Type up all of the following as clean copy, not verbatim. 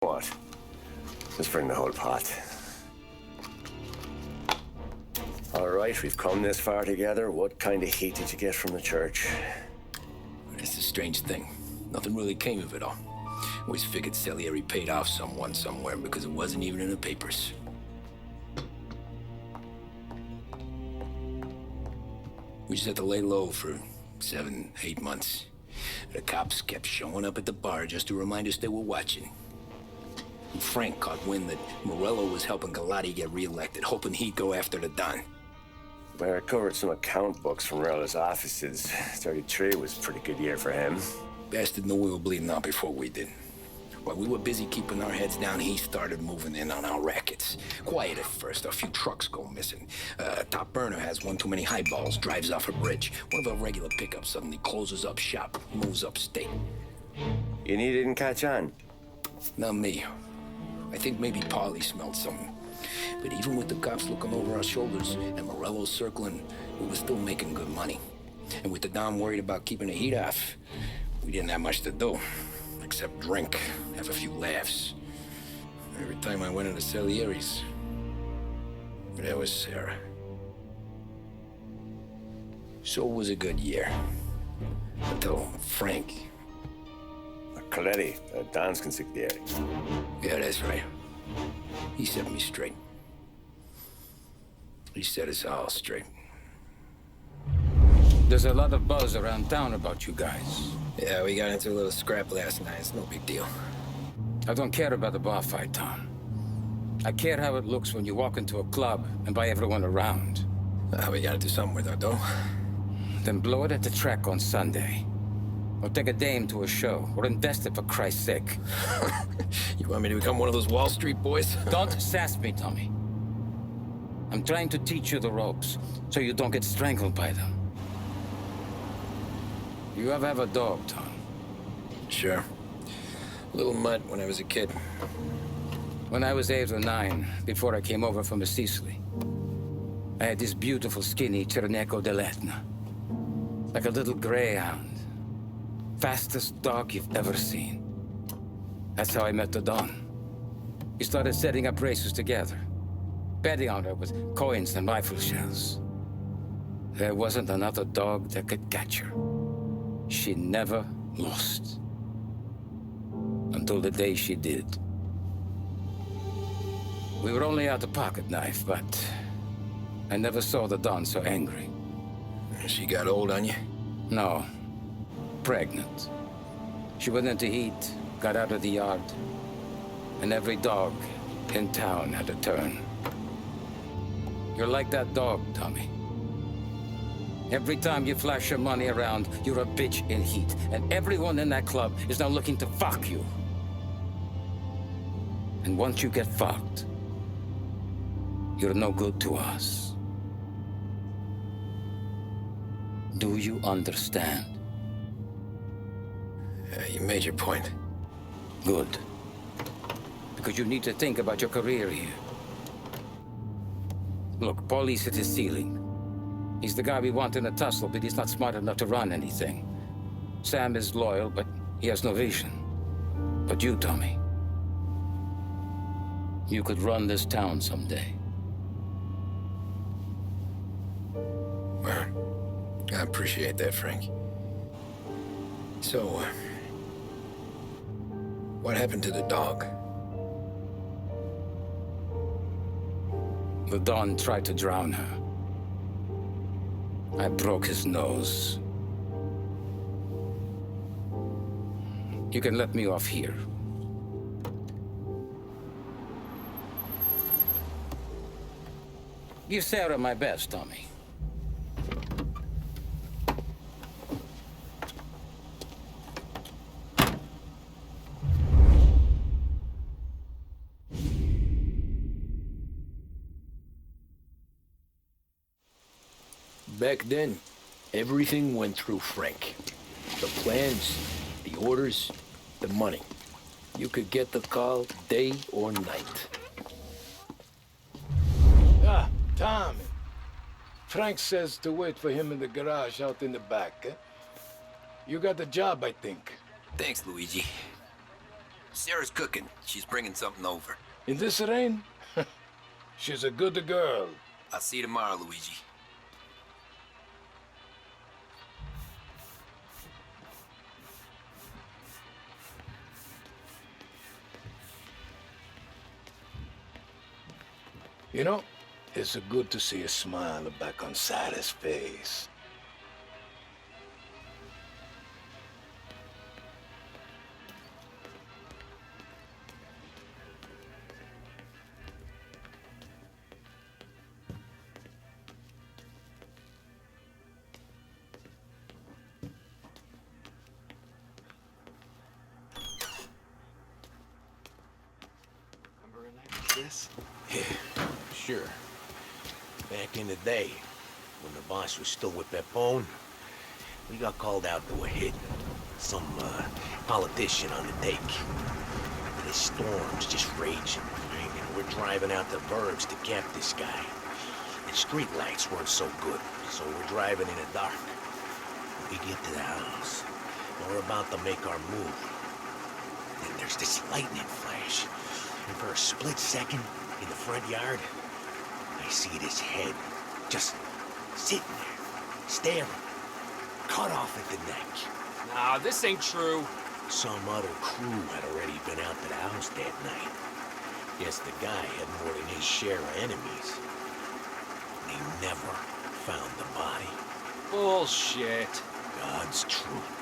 What? Just bring the whole pot. All right, we've come this far together. What kind of heat did you get from the church? It's a strange thing. Nothing really came of it all. Always figured Salieri paid off someone somewhere because it wasn't even in the papers. We just had to lay low for 7, 8 months. The cops kept showing up at the bar just to remind us they were watching. And Frank caught wind that Morello was helping Galati get reelected, hoping he'd go after the Don. I recovered some account books from Morello's offices. 33 was a pretty good year for him. Bastard knew we were bleeding out before we did. While we were busy keeping our heads down, he started moving in on our rackets. Quiet at first, a few trucks go missing. Top burner has one too many highballs, drives off a bridge. One of our regular pickups suddenly closes up shop, moves upstate. You didn't catch on? Not me. I think maybe Paulie smelled something. But even with the cops looking over our shoulders and Morello circling, we were still making good money. And with the Don worried about keeping the heat off, we didn't have much to do. Except drink, have a few laughs. Every time I went into Salieri's, there was Sarah. So it was a good year. Until Frank. Coletti, Don's consigliere. Yeah, that's right. He set me straight. He set us all straight. There's a lot of buzz around town about you guys. Yeah, we got into a little scrap last night. It's no big deal. I don't care about the bar fight, Tom. I care how it looks when you walk into a club and by everyone around. We gotta do something with our dough. Then blow it at the track on Sunday. Or take a dame to a show. Or invest it for Christ's sake. You want me to become one of those Wall Street boys? Don't sass me, Tommy. I'm trying to teach you the ropes, so you don't get strangled by them. You ever have a dog, Tom? Sure. Little mutt when I was a kid. When I was 8 or 9, before I came over from Sicily, I had this beautiful, skinny Cerneco dell'Etna. Like a little greyhound. Fastest dog you've ever seen. That's how I met the Don. We started setting up races together. Betting on her with coins and rifle shells. There wasn't another dog that could catch her. She never lost. Until the day she did. We were only out a pocket knife, but I never saw the Don so angry. She got old on you? No. Pregnant. She went into heat, got out of the yard, and every dog in town had a turn. You're like that dog, Tommy. Every time you flash your money around, you're a bitch in heat, and everyone in that club is now looking to fuck you. And once you get fucked, you're no good to us. Do you understand? You made your point. Good. Because you need to think about your career here. Look, Paulie's hit his ceiling. He's the guy we want in a tussle, but he's not smart enough to run anything. Sam is loyal, but he has no vision. But you, Tommy, you could run this town someday. Well, I appreciate that, Frank. So, what happened to the dog? The Don tried to drown her. I broke his nose. You can let me off here. Give Sarah my best, Tommy. Back then, everything went through Frank. The plans, the orders, the money. You could get the call day or night. Ah, Tommy. Frank says to wait for him in the garage out in the back, eh? You got the job, I think. Thanks, Luigi. Sarah's cooking. She's bringing something over. In this rain? She's a good girl. I'll see you tomorrow, Luigi. You know, it's good to see a smile back on Sarah's face. This? Yeah, sure. Back in the day, when the boss was still with Pepone, we got called out to a hit. Some, politician on the take. And the storm's just raging. And we're driving out the burbs to cap this guy. And street lights weren't so good, so we're driving in the dark. We get to the house, and we're about to make our move. Then there's this lightning flash. And for a split second, in the front yard, I see this head, just sitting there, staring, cut off at the neck. Nah, this ain't true. Some other crew had already been out to the house that night. Guess the guy had more than his share of enemies. They never found the body. Bullshit. God's truth.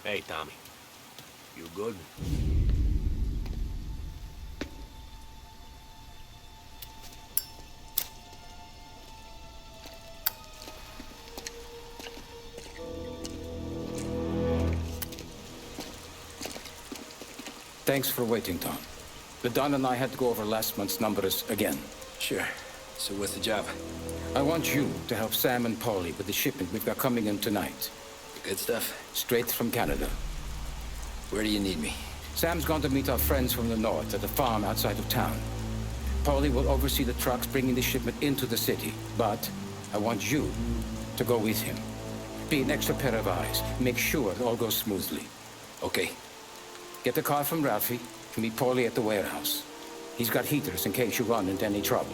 Hey, Tommy. You good? Thanks for waiting, Tom. The Don and I had to go over last month's numbers again. Sure. So what's the job? I want you to help Sam and Paulie with the shipment we've got coming in tonight. The good stuff? Straight from Canada. Where do you need me? Sam's gone to meet our friends from the north at the farm outside of town. Paulie will oversee the trucks bringing the shipment into the city, but I want you to go with him. Be an extra pair of eyes. Make sure it all goes smoothly. Okay. Get the car from Ralphie and meet Paulie at the warehouse. He's got heaters in case you run into any trouble.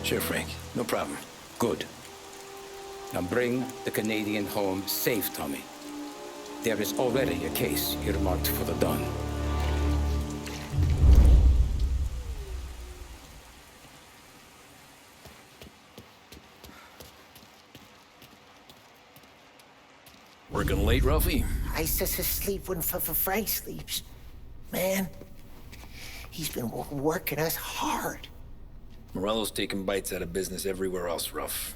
Sure, Frank. No problem. Good. Now bring the Canadian home safe, Tommy. There is already a case earmarked for the Don. Working late, Ralphie? I just asleep when Frank sleeps. Man, he's been working us hard. Morello's taking bites out of business everywhere else, Ruff.